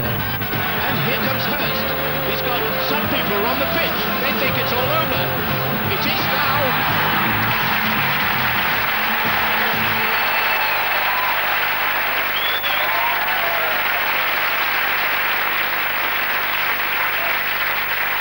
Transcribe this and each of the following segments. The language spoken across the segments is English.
here. And here comes Hurst. He's got some people on the pitch. They think it's all over. It is now.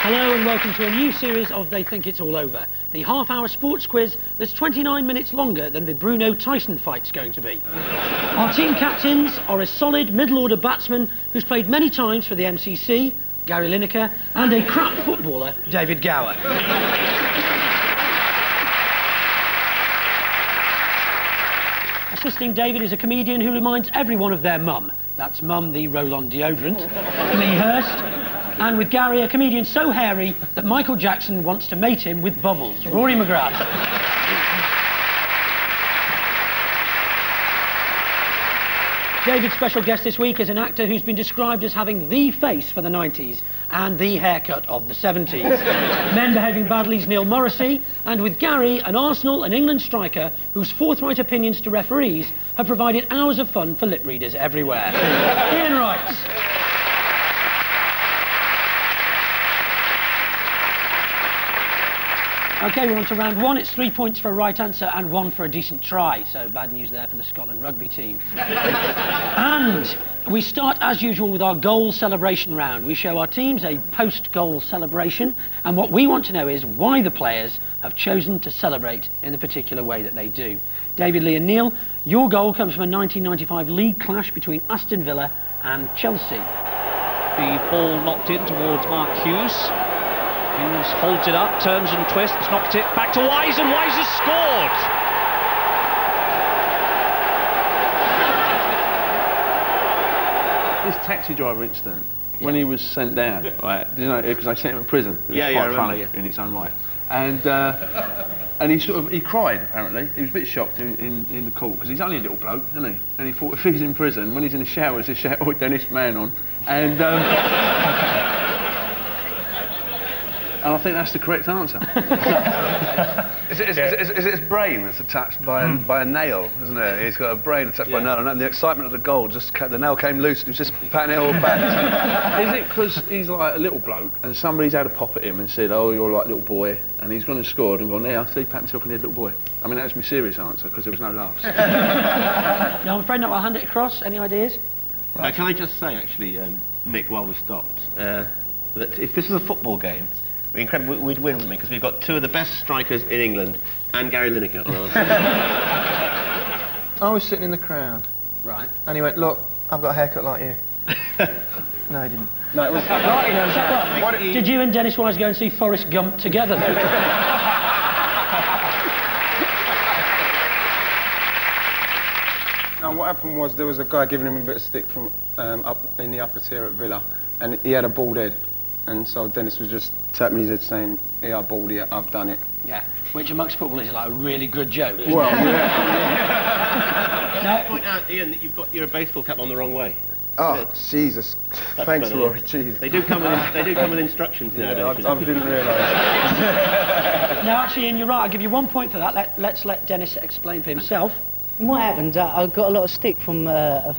Hello and welcome to a new series of They Think It's All Over, the half-hour sports quiz that's 29 minutes longer than the Bruno-Tyson fight's going to be. Our team captains are a solid middle-order batsman who's played many times for the MCC, Gary Lineker, and a crap footballer, David Gower. Assisting David is a comedian who reminds everyone of their mum. That's Mum the roll-on deodorant, Lee Hurst. And with Gary, a comedian so hairy that Michael Jackson wants to mate him with Bubbles, Rory McGrath. David's special guest this week is an actor who's been described as having the face for the 90s and the haircut of the 70s. Men behaving badly is Neil Morrissey, and with Gary, an Arsenal and England striker whose forthright opinions to referees have provided hours of fun for lip readers everywhere. Ian Wright. OK, we're on to round one. It's 3 points for a right answer and 1 for a decent try. So bad news there for the Scotland rugby team. And we start, as usual, with our goal celebration round. We show our teams a post-goal celebration. And what we want to know is why the players have chosen to celebrate in the particular way that they do. David, Lee and Neil, your goal comes from a 1995 league clash between Aston Villa and Chelsea. The ball knocked in towards Mark Hughes. Hughes holds it up, turns and twists, knocked it back to Wise, and Wise has scored! This taxi driver incident, when he was sent down, right, you know, because I sent him to prison. It was quite funny in its own way. And he cried, apparently. He was a bit shocked in the court, because he's only a little bloke, isn't he? And he thought if he's in prison, when he's in the showers, he'll shout, "Oh, Dennis Man on." And I think that's the correct answer. Is it his brain that's attached by a nail, isn't it? He's got a brain attached by a nail, and the excitement of the goal, the nail came loose, and he was just patting it all back. Is it because he's like a little bloke, and somebody's had a pop at him and said, "Oh, you're like a little boy," and he's gone and scored and gone, "Yeah, so he pat himself in the head, little boy." I mean, that's my serious answer, because there was no laughs. No, I'm afraid not. I'll hand it across. Any ideas? Can I just say, actually, Nick, while we stopped, that if this was a football game, we'd win, wouldn't we? Because we've got two of the best strikers in England and Gary Lineker on our side. I was sitting in the crowd. Right. And he went, "Look, I've got a haircut like you." No, he didn't. No, it was... Right, he knows that. Did you and Dennis Wise go and see Forrest Gump together, though? Now, what happened was there was a guy giving him a bit of stick from up in the upper tier at Villa, and he had a bald head. And so Dennis was just tapping his head saying, "Yeah, baldy, I've done it." Yeah, which amongst footballers is like a really good joke. Well, yeah. Can I point out, Ian, that you're a baseball cap on the wrong way? Oh, Jesus. Thanks, Rory. Jesus. They do come with instructions nowadays. I didn't realise. No, actually, Ian, you're right. I'll give you 1 point for that. Let's let Dennis explain for himself. What happened, I got a lot of stick from a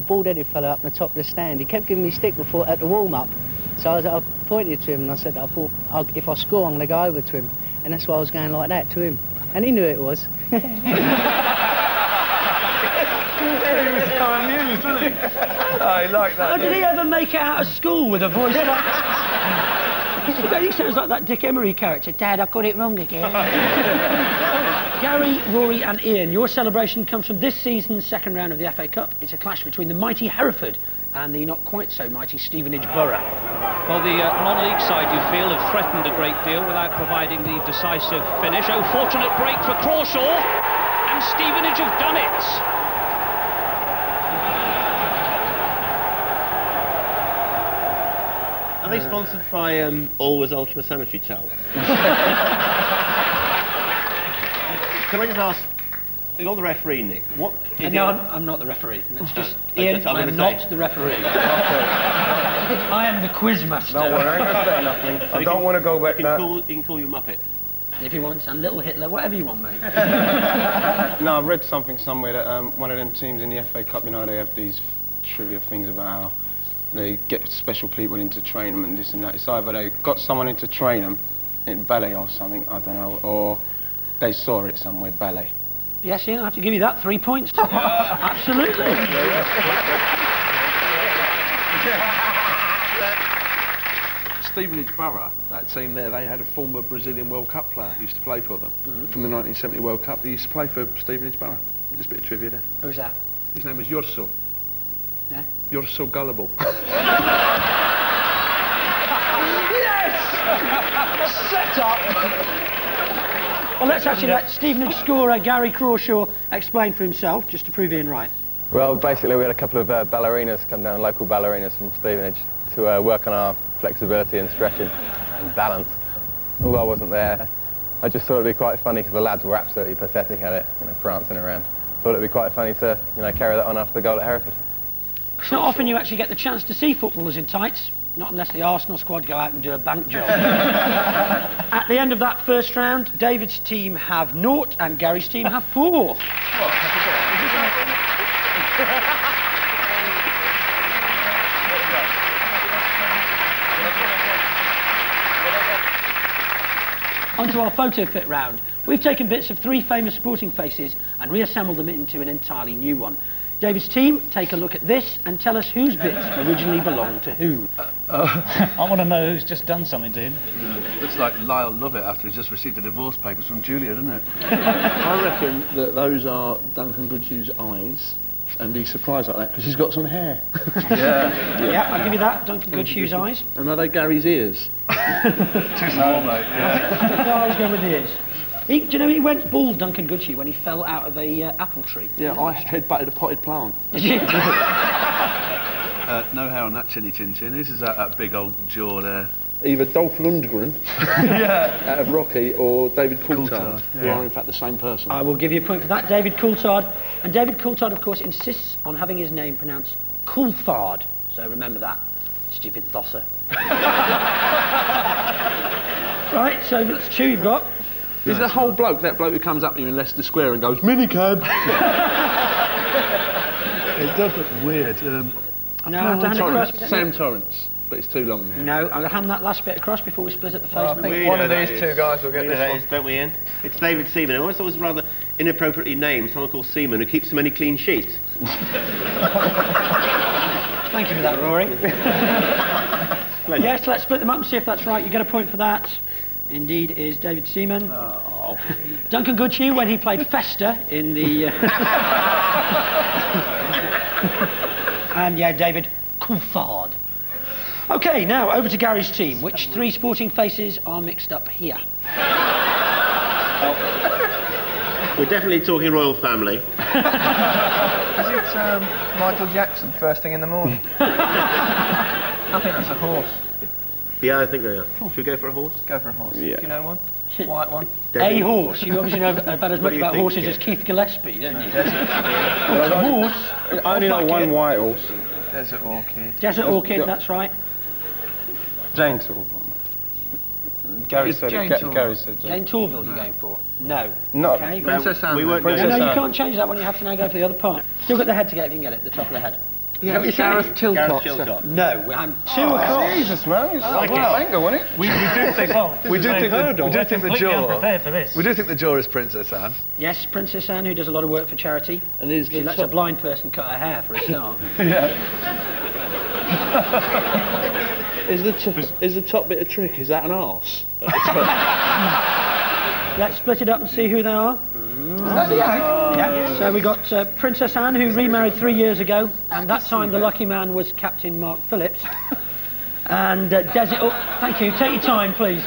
bald-headed fella up on the top of the stand. He kept giving me stick at the warm-up. So I pointed to him and I said, I thought, if I score, I'm going to go over to him. And that's why I was going like that to him. And he knew it was. He was so amused, wasn't he? Oh, he liked that. How did he ever make it out of school with a voice like that? He sounds like that Dick Emery character. "Dad, I got it wrong again." Gary, Rory and Ian, your celebration comes from this season's second round of the FA Cup. It's a clash between the mighty Hereford and the not quite so mighty Stevenage Borough. Well, the non-league side, you feel, have threatened a great deal without providing the decisive finish. Oh, fortunate break for Crawshaw, and Stevenage have done it. Are they sponsored by Always Ultra Sanitary Towels? Can I just ask, you're the referee, Nick, what... No, I'm not the referee. It's just, Ian, I'm not the referee. I am the quizmaster. Don't worry, I ain't gonna say nothing. I don't want to go back now. You can call you Muppet. If you want, and Little Hitler, whatever you want, mate. No, I read something somewhere that one of them teams in the FA Cup, you know, they have these trivia things about how they get special people in to train them and this and that. It's either they got someone in to train them in ballet or something, I don't know, or they saw it somewhere, ballet. Yes, Ian, I have to give you that. 3 points. Absolutely. Stevenage Borough, that team there, they had a former Brazilian World Cup player who used to play for them. From the 1970 World Cup. He used to play for Stevenage Borough. Just a bit of trivia there. Who's that? His name was Yorso. Yeah? You're so gullible. Yes! Set up! Well, let's actually let Stevenage scorer Gary Crawshaw explain for himself, just to prove Ian right. Well, basically we had a couple of ballerinas come down, local ballerinas from Stevenage, to work on our flexibility and stretching and balance. Although I wasn't there, I just thought it'd be quite funny because the lads were absolutely pathetic at it, prancing around. Thought it'd be quite funny to, carry that on after the goal at Hereford. It's not often you actually get the chance to see footballers in tights, not unless the Arsenal squad go out and do a bank job. At the end of that first round, David's team have 0 and Gary's team have 4. Onto our photo fit round. We've taken bits of 3 famous sporting faces and reassembled them into an entirely new one. David's team, take a look at this and tell us whose bits originally belonged to whom. I want to know who's just done something to him. Looks like Lyle Lovett after he's just received the divorce papers from Julia, doesn't it? I reckon that those are Duncan Goodhue's eyes, and he's surprised like that because he's got some hair. Yeah, I'll give you that, Duncan Goodhue's eyes. And are they Gary's ears? Too small, mate. No, I was going with the ears. Do you know he went bald, Duncan Goodhue, when he fell out of a apple tree? Yeah, I headbutted a potted plant. Did you? No hair on that chinny chin chin. This is that big old jaw there. Either Dolph Lundgren out of Rocky or David Coulthard, who are in fact the same person. I will give you a point for that, David Coulthard. And David Coulthard, of course, insists on having his name pronounced Coulthard. So remember that, stupid thosser. Right, so that's 2 you've got. Is the whole bloke, that bloke who comes up to you in Leicester Square and goes, minicab? It does look weird. No, I have to hand it across. Sam Torrance, but it's too long now. No, I'm going to hand that last bit across before we split at the face. Well, I think one of these 2 guys will get this one. Don't we, Ian? It's David Seaman. I always thought it was rather inappropriately named, someone called Seaman who keeps so many clean sheets. Thank you for that, Rory. Yes, let's split them up and see if that's right. You get a point for that. Indeed is David Seaman. Oh. Duncan Goodhue, when he played Fester in the... and yeah, David Coulthard. OK, now over to Gary's team. Which 3 sporting faces are mixed up here? We're definitely talking royal family. Is it Michael Jackson, first thing in the morning? I think that's a horse. Yeah, I think they are. Should we go for a horse? Go for a horse. Yeah. Do you know one? White one? A horse. You obviously know about as much about horses as Keith Gillespie, don't you? A horse. I only know one white horse. Desert Orchid. Desert Orchid, that's right. Jane Torville. Gary said Jane it. Torville. Gary said Jane Torville you're going for? No. No. Okay. Princess Anne. We won't No, go. no, you can't change that one. You have to now go for the other part. Still got the head to get if you can get it, the top of the head. Yeah, Gareth Gareth Tilcott. Chilcott. No, I'm 2 across. Jesus, man. It's like wow. a banger, wasn't it? We do think the jaw. We do think the jaw is Princess Anne. Yes, Princess Anne, who does a lot of work for charity. And is She lets a blind person cut her hair for a start. Is the top bit a trick? Is that an arse? Let's split it up and see who they are. Yeah. So we got Princess Anne, who remarried 3 years ago, and that time the lucky man was Captain Mark Phillips. And Desert... thank you. Take your time, please.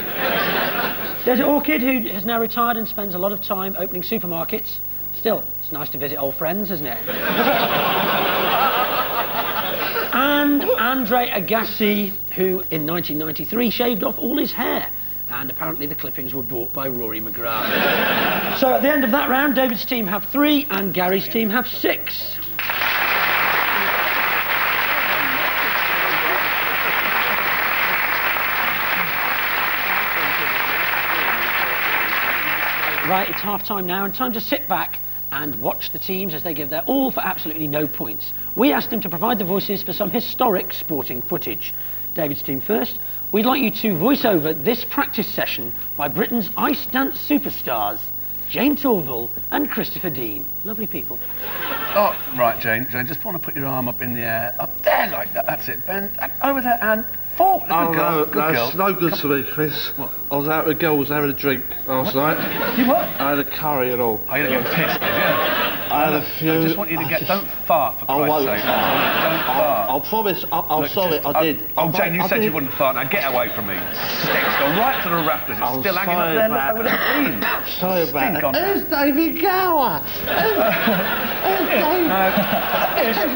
Desert Orchid, who has now retired and spends a lot of time opening supermarkets. Still, it's nice to visit old friends, isn't it? And Andre Agassi, who in 1993 shaved off all his hair. And apparently the clippings were bought by Rory McGrath. So at the end of that round, David's team have 3 and Gary's team have 6. Right, it's half time now, and time to sit back and watch the teams as they give their all for absolutely no points. We asked them to provide the voices for some historic sporting footage. David's team first. We'd like you to voice over this practice session by Britain's ice dance superstars, Jane Torval and Christopher Dean. Lovely people. Oh, right, Jane, just want to put your arm up in the air. Up there like that, that's it. Bend over there and forward. Good girl. Good girl. It's no good to me, Chris. What? I was out with girls having a drink last night. You what? I had a curry and all. Oh, you're getting pissed, did you? I had a few... I just want you to get... Don't fart, for Christ's sake. Don't fart. I'll promise, I'll solve it, I did. Oh, Jane, you said you wouldn't fart. Now get away from me. Stink's gone right to the rafters. It's still hanging up there. Look over the beam. Sorry about that. Who's David Gower?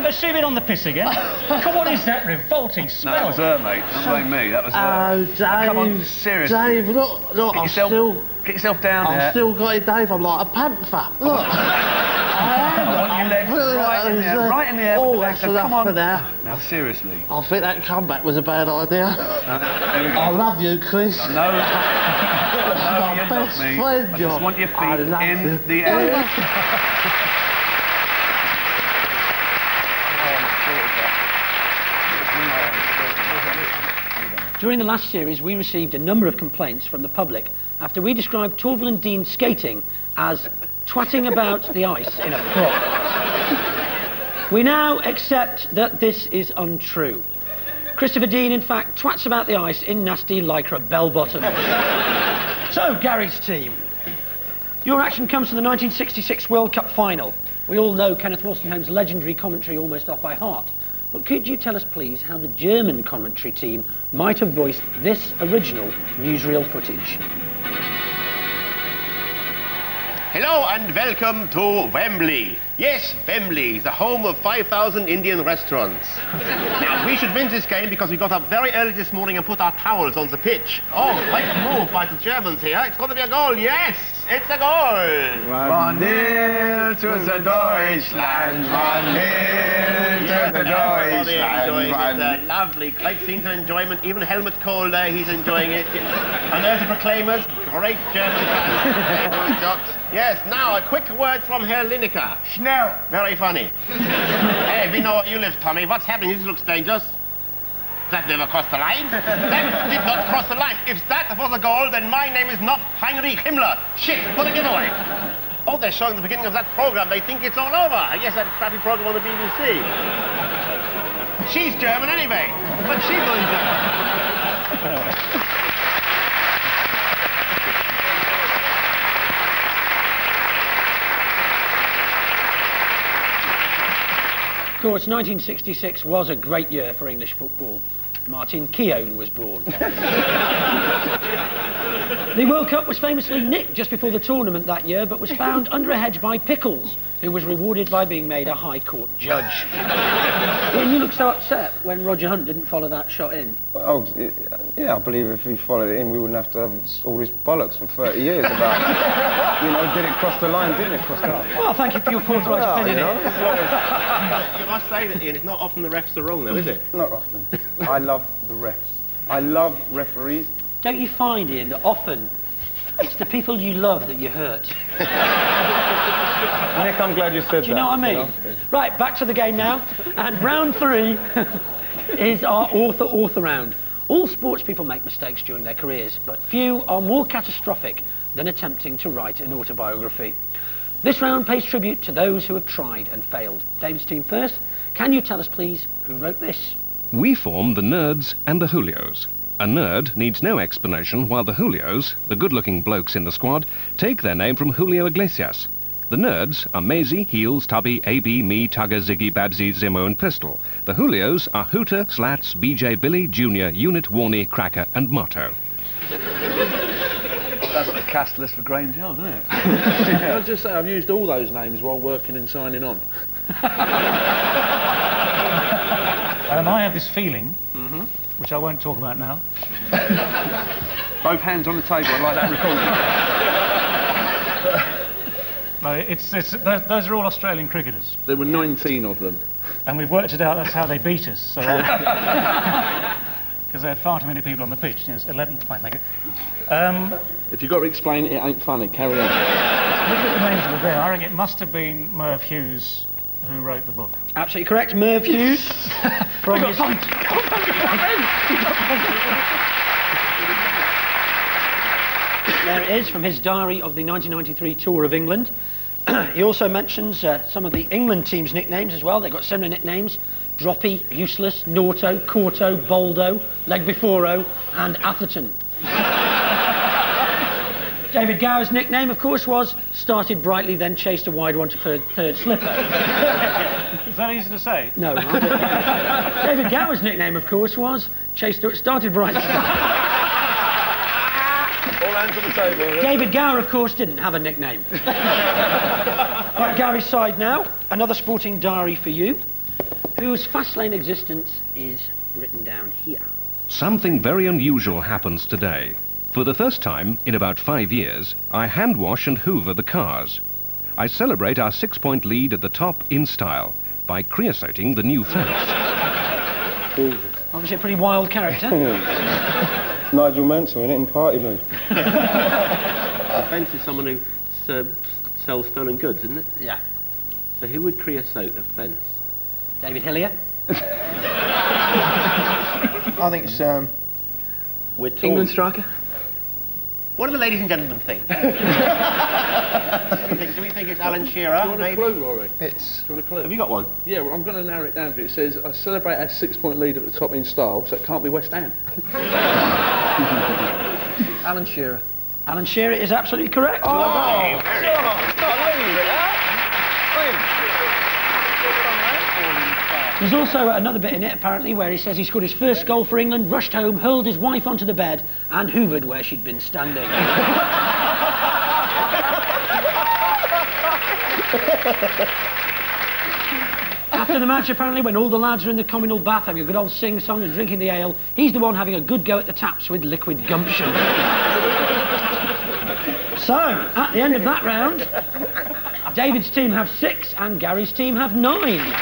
Has she been on the piss again? God, what is that revolting smell? No, that was her, mate. Don't blame me. That was her. Oh, Dave. Now, come on, seriously. Dave, look, Get yourself down there. I've still got it, Dave. I'm like a panther. Look. I want your legs right in the air. Oh, that's enough for now. Now, seriously. I think that comeback was a bad idea. There we go. I love you, Chris. No, you're not me. I just want your feet in the air. During the last series, we received a number of complaints from the public after we described Torval and Dean skating as twatting about the ice in a frock. We now accept that this is untrue. Christopher Dean, in fact, twats about the ice in nasty lycra bell-bottoms. So, Gary's team. Your action comes from the 1966 World Cup final. We all know Kenneth Wolstenholme's legendary commentary almost off by heart. But could you tell us, please, how the German commentary team might have voiced this original newsreel footage? Hello and welcome to Wembley. Yes, Wembley, the home of 5,000 Indian restaurants. Now, we should win this game because we got up very early this morning and put our towels on the pitch. Oh, great move by the Germans here. It's going to be a goal. Yes, it's a goal. 1-0 to the Deutschland. 1-0 to the Deutschland. It's a lovely, great scene of enjoyment. Even Helmut Kohl there, he's enjoying it. And there's the proclaimers, great German fans. Yes, now a quick word from Herr Lineker. Schnell. Very funny. Hey, we know what you live, Tommy. What's happening? This looks dangerous. That never crossed the line. That did not cross the line. If that was a goal, then my name is not Heinrich Himmler. Shit, what a giveaway. Oh, they're showing the beginning of that program. They think it's all over. Yes, that crappy program on the BBC. She's German anyway. What's she doing there? Of course, 1966 was a great year for English football. Martin Keown was born. The World Cup was famously nicked just before the tournament that year, but was found under a hedge by Pickles, who was rewarded by being made a High Court judge. Ian, you looked so upset when Roger Hunt didn't follow that shot in. Oh, yeah, I believe if he followed it in, we wouldn't have to have all this bollocks for 30 years about, you know, did it cross the line, didn't it cross the line? Well, thank you for your forthright opinion. You must say that, Ian, it's not often the refs are wrong, though, is it? Not often. I love the refs. I love referees. Don't you find, Ian, that often it's the people you love that you hurt? Nick, I'm glad you said that. Do you know what I mean? Right, back to the game now. And round 3 is our author round. All sports people make mistakes during their careers, but few are more catastrophic than attempting to write an autobiography. This round pays tribute to those who have tried and failed. David's team first. Can you tell us, please, who wrote this? We form the Nerds and the Julios. A nerd needs no explanation, while the Julios, the good-looking blokes in the squad, take their name from Julio Iglesias. The Nerds are Maisie, Heels, Tubby, AB, me, Tugger, Ziggy, Babsy, Zimmo and Pistol. The Julios are Hooter, Slats, BJ, Billy, Junior, Unit, Warney, Cracker and Motto. That's the cast list for Grange Hill, isn't it? I'll just say I've used all those names while working and signing on. I have this feeling, which I won't talk about now. Both hands on the table, I'd like that recorded. No, those are all Australian cricketers. There were 19 of them. And we've worked it out, that's how they beat us. So, because they had far too many people on the pitch. Yes, 11, fine, thank you. If you've got to explain it, it ain't funny. Carry on. at the names that were there. I think it must have been Merv Hughes who wrote the book. Absolutely correct, Merv Hughes. From his... There it is, from his diary of the 1993 tour of England. He also mentions some of the England team's nicknames as well. They've got similar nicknames: Droppy, Useless, Naughto, Corto, Boldo, Leg Before-o, and Atherton. David Gower's nickname, of course, was Started Brightly, then Chased a Wide One to Third Slipper. Is that easy to say? No. David Gower's nickname, of course, was Started Brightly. All hands on the table. David Gower, of course, didn't have a nickname. Right, Gary's side now. Another sporting diary for you, whose fast lane existence is written down here. Something very unusual happens today. For the first time in about 5 years, I hand wash and hoover the cars. I celebrate our 6-point lead at the top in style by creosoting the new fence. Obviously a pretty wild character. Nigel Mansell in it in Party Mood. A fence is someone who sells stolen goods, isn't it? Yeah. So who would creosote a fence? David Hillier. I think it's England striker. What do the ladies and gentlemen think? Do we think it's Alan Shearer? Do you want a clue, Rory? It's. Do you want a clue? Have you got one? Yeah, well, I'm going to narrow it down for you. It says, I celebrate our 6-point lead at the top in style, so it can't be West Ham. Alan Shearer. Alan Shearer is absolutely correct. Oh, There's also another bit in it, apparently, where he says he scored his first goal for England, rushed home, hurled his wife onto the bed, and hoovered where she'd been standing. After the match, apparently, when all the lads are in the communal bath having a good old sing-song and drinking the ale, he's the one having a good go at the taps with liquid gumption. So, at the end of that round, David's team have 6 and Gary's team have 9.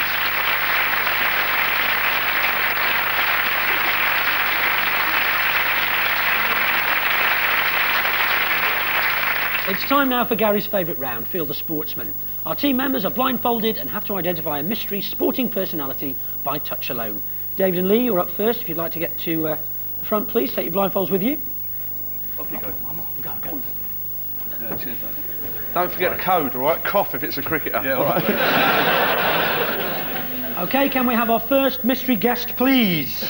It's time now for Gary's favourite round, Field the Sportsman. Our team members are blindfolded and have to identify a mystery sporting personality by touch alone. David and Lee, you're up first. If you'd like to get to the front, please. Take your blindfolds with you. Off you go. Go on. Yeah, cheers, mate. Don't forget the code, all right? Cough if it's a cricketer. Yeah, all right. OK, can we have our first mystery guest, please?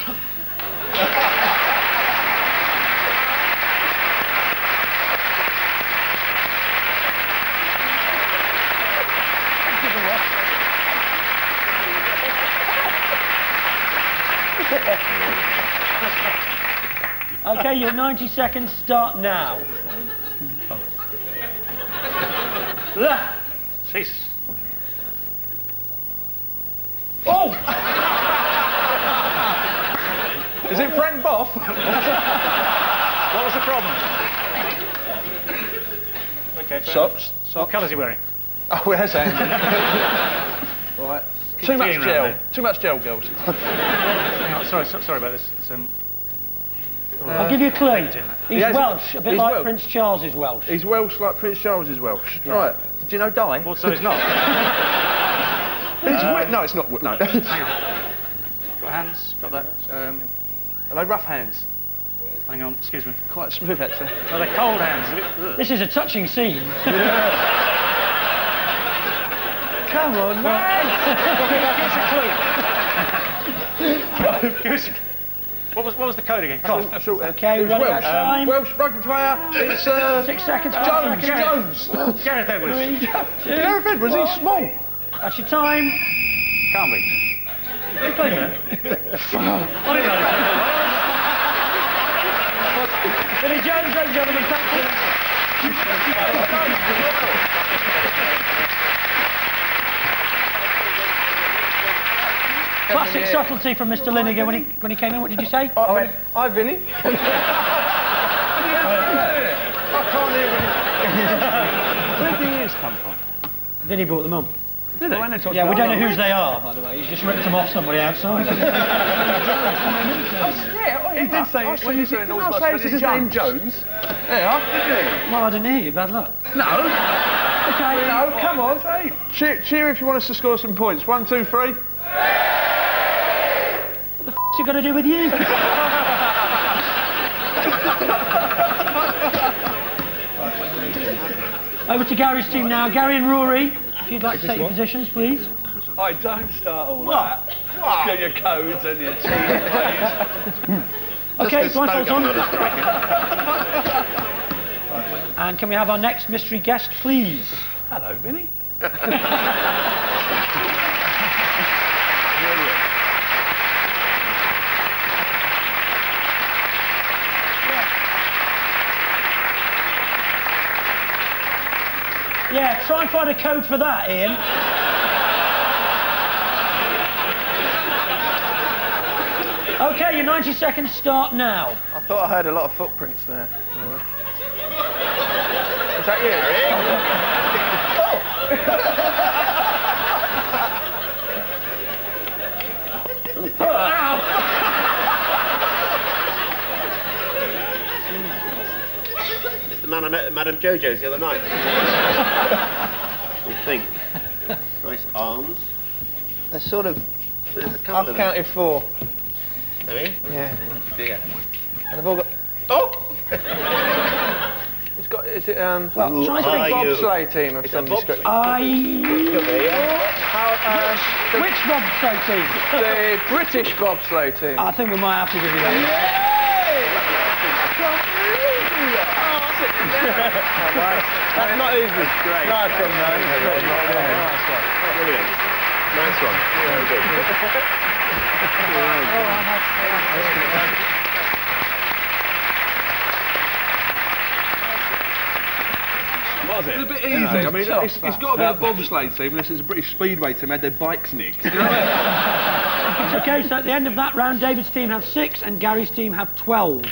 OK, your 90 seconds start now. Jesus. Oh! Is it Frank Boff? What was the problem? Okay, Socks. What colour's he wearing? Oh, where's Andy? All right. Too much feeling gel. around Too much gel, girls. Hang on, sorry about this. It's, I'll give you a clue. He's has- Welsh, a bit he's like Welsh. Prince Charles is Welsh. He's Welsh like Prince Charles is Welsh. Yeah. Right. Do you know Di? well, so he's not. No, it's not. No. Hang on. Got hands, got that. Are they rough hands? Hang on, excuse me. Quite smooth, actually. No, they're cold hands. This is a touching scene. Come on, man. Give us a clue. What was the code again? Cough. Okay, It was running out Welsh. of time. Welsh rugby player. It's 6 seconds. Jones. Gareth Edwards. Gareth Edwards. He's small. That's your time. Can't be. Who played that? I didn't know. Billy Jones, ladies and gentlemen, thank you. Classic subtlety from Mr. Lineker when he came in. What did you say? I went, hi, Vinny. I can't hear Where did the ears come from? Vinny brought them on. Did he? Yeah, we don't know whose they are, by the way. He's just ripped them off somebody outside. He did say, when you said North Bus, his name Jones. Yeah, did he? Well, I didn't hear you. Bad luck. No. Okay. No, come on, hey. Cheer if you want us to score some points. 1, 2, 3. What the f***'s it got to do with you? Over to Gary's team now. Gary and Rory, if you'd like to take your positions, please. I don't start all that. Get your codes and your team, please. Okay, blindfolds on. And can we have our next mystery guest, please? Hello, Vinny. Yeah, try and find a code for that, Ian. Okay, your 90 seconds start now. I thought I heard a lot of footprints there. Is that you? It's the man I met at Madame Jojo's the other night. You think? Nice arms. They're sort of... There's a couple I've of counted 4. Have you? Yeah. Dear. And they've all got... Oh! It's got... Is it, well, try it's a to big bobsleigh team of It's some a bob- description. Which bobsleigh team? The British bobsleigh team. I think we might have to give you that. That's not easy. Great. Nice one, man. Nice one. Brilliant. Nice one. Very good. Was it? It's a bit easy. I mean, it's got to be a bobsleigh team unless it's a British Speedway team had their bikes nicked. You know what I mean? Okay, so at the end of that round, David's team have 6 and Gary's team have 12.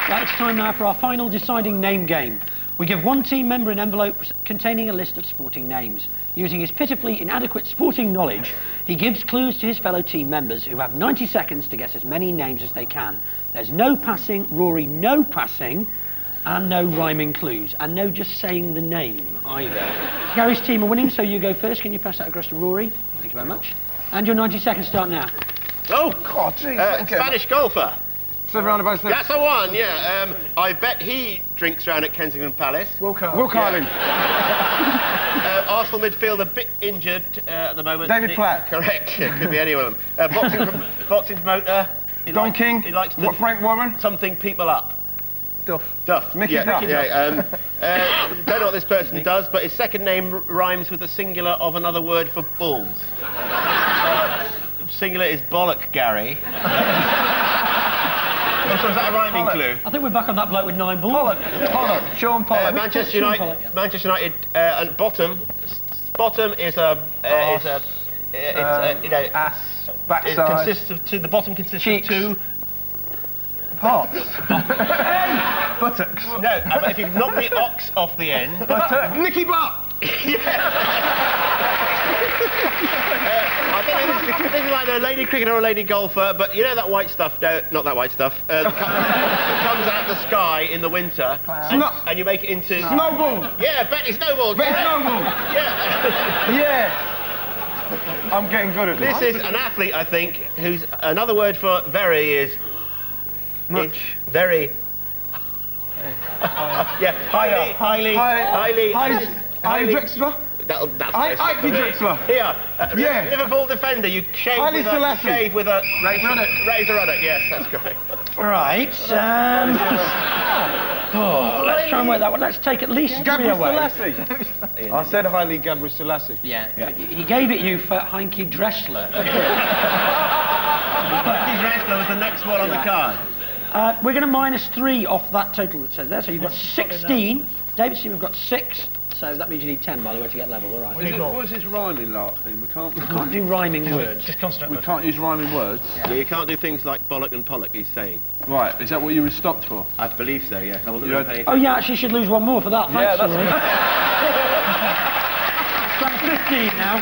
Right, it's time now for our final deciding name game. We give one team member an envelope containing a list of sporting names. Using his pitifully inadequate sporting knowledge, he gives clues to his fellow team members who have 90 seconds to guess as many names as they can. There's no passing, Rory, no passing, and no rhyming clues, and no just saying the name either. Gary's team are winning, so you go first. Can you pass that across to Rory? Thank you very much. And your 90 seconds start now. Oh! God, jeez. Spanish golfer. That's the one, yeah. I bet he drinks round at Kensington Palace. Will Carling. Arsenal midfielder, a bit injured at the moment. David Platt. Correct. It could be any one of them. Boxing promoter. Don King. He likes to... What, Frank Warren? Something people up. Duff. Mickey Duff. Yeah. Don't know what this person does, but his second name rhymes with the singular of another word for bulls. Singular is bollock, Gary. So is that a rhyming clue? I think we're back on that bloke with 9 balls. Pollock. Sean Pollock. Manchester United, and bottom is a ass. Backside. It consists of two. The bottom consists Cheeks. of 2 parts. Buttocks. No, but if you knock the ox off the end. Nicky Butt. I don't know if this is like a lady cricketer or a lady golfer, but you know that white stuff? No, not that white stuff. It comes out the sky in the winter, and you make it into... Snowball. Yeah, Betty Snowball. Betty Snowball. Yeah. Yeah. I'm getting good at this. This is an athlete, I think, whose another word for very is... Much. Very... Yeah, highly Drexler? That's Ike Drexler. Here, yeah. Liverpool defender. You shave with a Razor Ruddock. Yes, that's correct. Right. Let's try and work that one. Let's take at least 3 away. I said highly Gabriel Selassie. Yeah. He gave it you for Heinke Dressler. Heinke Dressler was the next one on the card. We're going to -3 off that total that says there. So you've got 16. David's team have got 6. So that means you need 10, by the way, to get level. All right. What is this rhyming lark thing? We can't do rhyming words. Just concentrate. We can't use rhyming words. Yeah, you can't do things like bollock and pollock. He's saying. Right. Is that what you were stopped for? I believe so. Yeah. I wasn't really paying Oh, yeah. Actually, you should lose 1 more for that. Thanks, that's 15 now.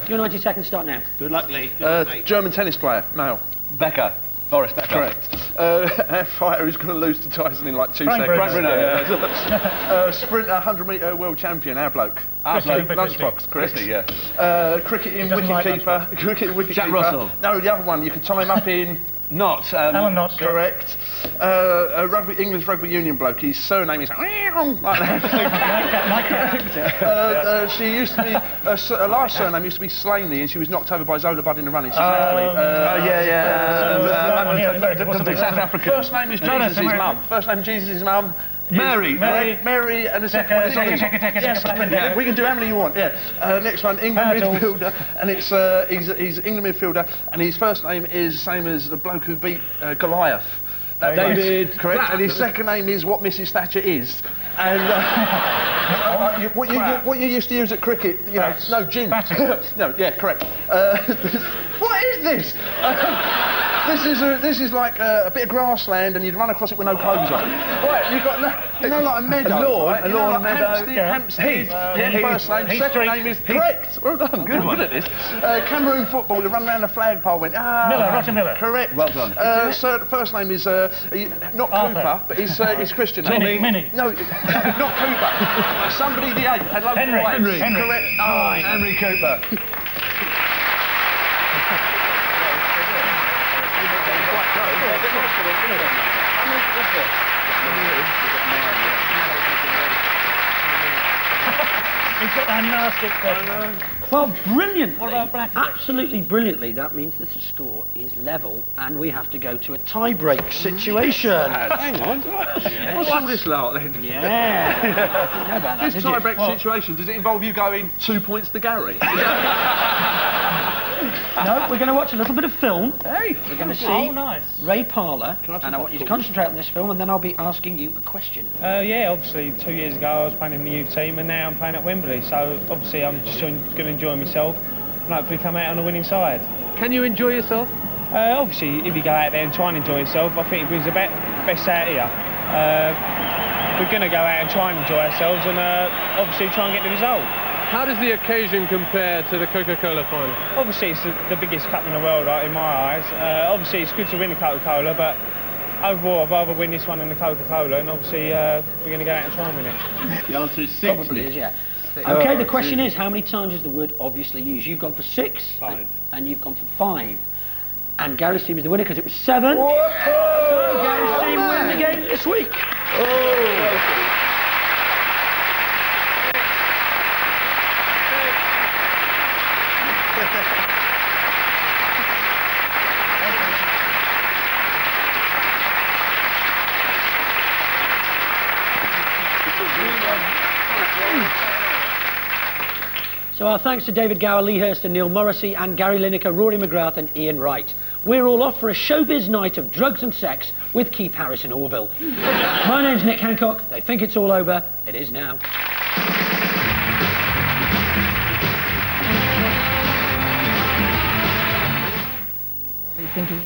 Your 90 seconds start now. Good luck, Lee. Good luck, mate. German tennis player, male. Becker. Boris Becker. Correct. Air fighter who's going to lose to Tyson in like 2 seconds. Sprinter, 100-metre world champion, our bloke. Lunchbox, correct. Yeah. Cricketing wicket-keeper. Jack Russell. No, the other one, you can tie him up in... Not. Alan Knott. Correct. England's rugby union bloke, his surname is... like that. She used to be... her last surname used to be Slaney, and she was knocked over by Zola Budd in the running. She's an athlete. South Africa. First name is Jesus' mum. First name Jesus' mum. Mary, and the second one is on. Yes, we can do how many you want. Yeah. Next one, England midfielder, and it's he's England midfielder, and his first name is the same as the bloke who beat Goliath. David, correct. And his second name is what Mrs. Thatcher is. And what you used to use at cricket, you know, no, gin. No, yeah, correct. What is this? This is like a bit of grassland, and you'd run across it with no clothes on. Right, you've got like a meadow. A lawn, a meadow. Hampstead. First name, second name is correct. Well done. Good at this. Cameroon footballer run around the flagpole, went Roger Miller. Correct. Well done. First name is not Cooper, but he's Christian. Minnie. No, not Cooper. Somebody the 8th had loads of wives. Henry. Correct. Henry Cooper. He's got that nasty question. Well, brilliant. What about Black? Absolutely brilliantly. That means that the score is level, and we have to go to a tie-break situation. Hang on. What's all this lot then? Yeah. Didn't know about that, This did you? tie-break situation, does it involve you going 2 points to Gary? No, we're going to watch a little bit of film. Hey, we're going to see nice. Ray Parlour, and I want you to concentrate on this film, and then I'll be asking you a question. Yeah, obviously 2 years ago I was playing in the youth team, and now I'm playing at Wembley, so obviously I'm just going to enjoy myself and hopefully come out on the winning side. Can you enjoy yourself? Obviously, if you go out there and try and enjoy yourself, I think it brings the best out here. We're going to go out and try and enjoy ourselves, and obviously try and get the result. How does the occasion compare to the Coca-Cola final? Obviously, it's the biggest cup in the world, in my eyes. Obviously, it's good to win the Coca-Cola, but overall, I'd rather win this one than the Coca-Cola, and obviously, we're going to go out and try and win it. The answer is 6. Probably is, yeah. Okay, the question is, how many times is the word obviously used? You've gone for 6. 5. And you've gone for 5. And Gary's team is the winner because it was 7. So Gary's team win the game this week. So our thanks to David Gower, Lee Hurst and Neil Morrissey, and Gary Lineker, Rory McGrath and Ian Wright. We're all off for a showbiz night of drugs and sex with Keith Harris in Orville. My name's Nick Hancock. They think it's all over. It is now. Thinking